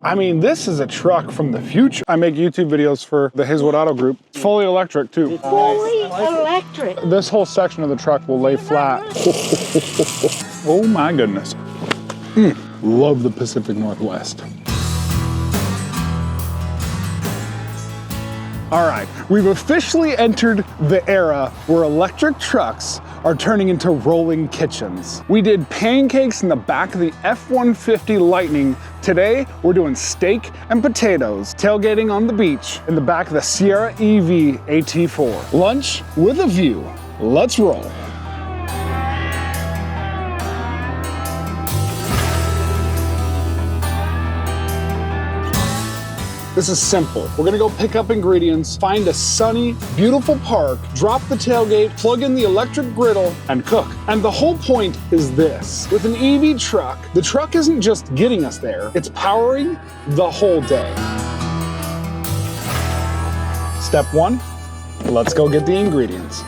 I mean, this is a truck from the future. I make YouTube videos for the Hazelwood Auto Group. Fully electric too. Fully electric. This whole section of the truck will lay flat. Oh my goodness. Love the Pacific Northwest. All right, we've officially entered the era where electric trucks are turning into rolling kitchens. We did pancakes in the back of the F-150 Lightning. Today, we're doing steak and potatoes, tailgating on the beach in the back of the Sierra EV AT4. Lunch with a view. Let's roll. This is simple. We're gonna go pick up ingredients, find a sunny, beautiful park, drop the tailgate, plug in the electric griddle, and cook. And the whole point is this. With an EV truck, the truck isn't just getting us there, it's powering the whole day. Step one, let's go get the ingredients.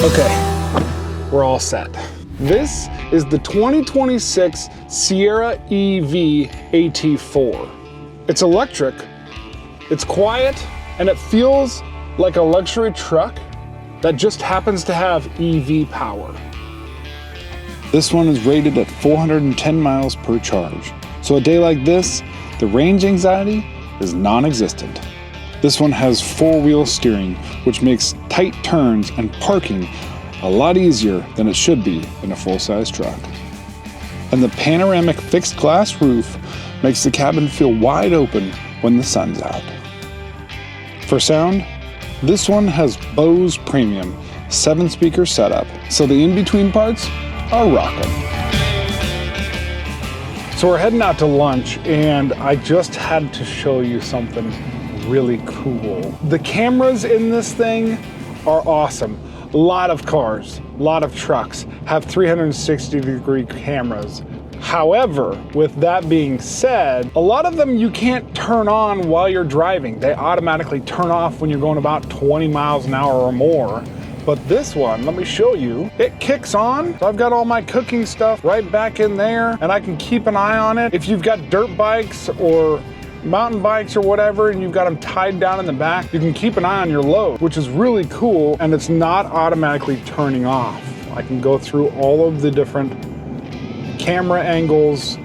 Okay, we're all set. This is the 2026 Sierra EV AT4. It's electric, it's quiet, and it feels like a luxury truck that just happens to have EV power. This one is rated at 410 miles per charge. So a day like this, the range anxiety is non-existent. This one has four-wheel steering, which makes tight turns and parking a lot easier than it should be in a full-size truck. And the panoramic fixed glass roof makes the cabin feel wide open when the sun's out. For sound, this one has Bose Premium 7-speaker setup, so the in-between parts are rocking. So we're heading out to lunch, and I just had to show you something really cool. The cameras in this thing are awesome. A lot of cars, a lot of trucks have 360-degree cameras. However, with that being said, a lot of them you can't turn on while you're driving. They automatically turn off when you're going about 20 miles an hour or more. But this one, let me show you, it kicks on. So I've got all my cooking stuff right back in there, and I can keep an eye on it. If you've got dirt bikes or mountain bikes or whatever, and you've got them tied down in the back, you can keep an eye on your load, which is really cool, and it's not automatically turning off. I can go through all of the different camera angles,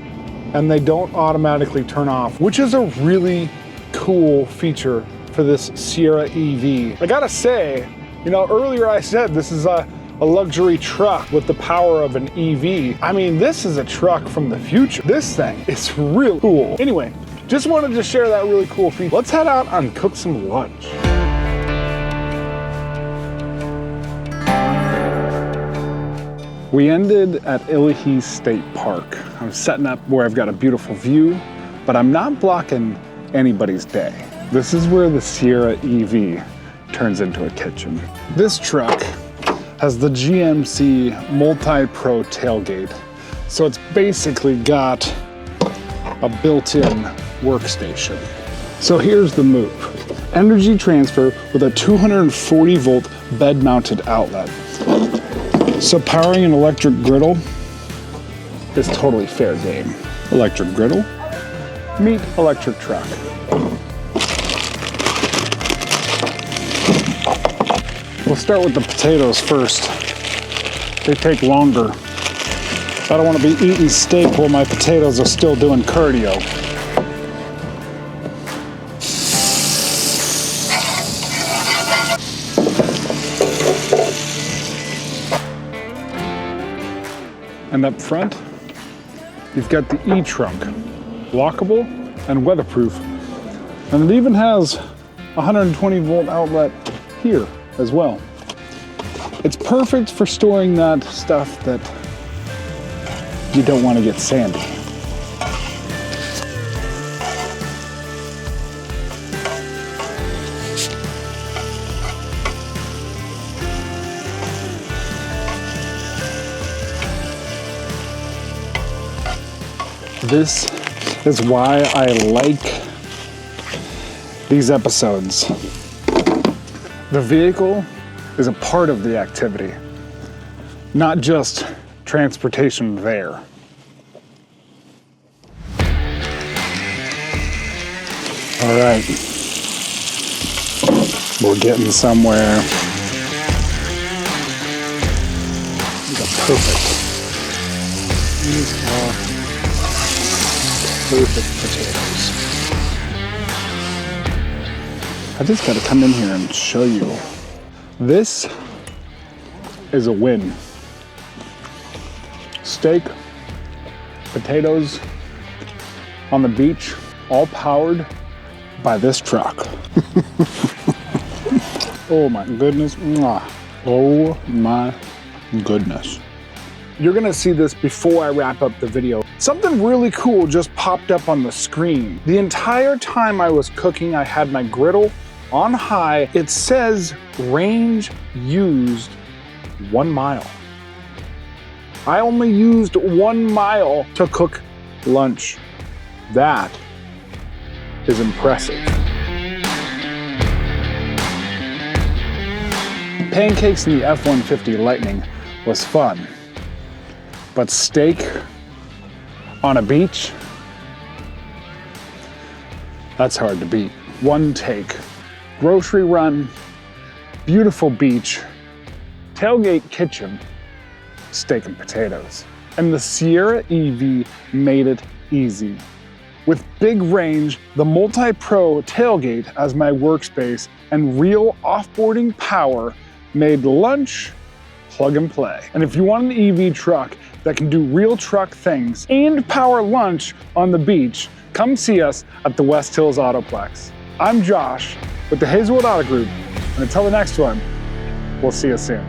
and they don't automatically turn off, which is a really cool feature for this Sierra EV. I gotta say, you know, earlier I said this is a luxury truck with the power of an EV. I mean, this is a truck from the future. This thing is really cool. Anyway, just wanted to share that really cool feature. Let's head out and cook some lunch. We ended at Illahee State Park. I'm setting up where I've got a beautiful view, but I'm not blocking anybody's day. This is where the Sierra EV turns into a kitchen. This truck has the GMC Multi-Pro tailgate. So it's basically got a built-in workstation. So here's the move. Energy transfer with a 240 volt bed mounted outlet. So powering an electric griddle is totally fair game. Electric griddle, meet electric truck. We'll start with the potatoes first. They take longer. I don't want to be eating steak while my potatoes are still doing cardio. And up front, you've got the E-trunk, lockable and weatherproof. And it even has a 120 volt outlet here as well. It's perfect for storing that stuff that you don't want to get sandy. This is why I like these episodes. The vehicle is a part of the activity, not just transportation there. All right, we're getting somewhere. These are perfect. These are perfect potatoes. I just gotta come in here and show you. This is a win. Steak, potatoes on the beach, all powered by this truck. Oh my goodness. Oh my goodness. You're gonna see this before I wrap up the video. Something really cool just popped up on the screen. The entire time I was cooking, I had my griddle on high. It says range used 1 mile. I only used 1 mile to cook lunch. That is impressive. Pancakes in the F-150 Lightning was fun, but steak on a beach, that's hard to beat. One take, grocery run, beautiful beach, tailgate kitchen, steak and potatoes. And the Sierra EV made it easy. With big range, the Multi-Pro tailgate as my workspace, and real offboarding power made lunch plug and play. And if you want an EV truck that can do real truck things and power lunch on the beach, come see us at the West Hills Autoplex. I'm Josh with the Hazelwood Auto Group, and until the next one, we'll see you soon.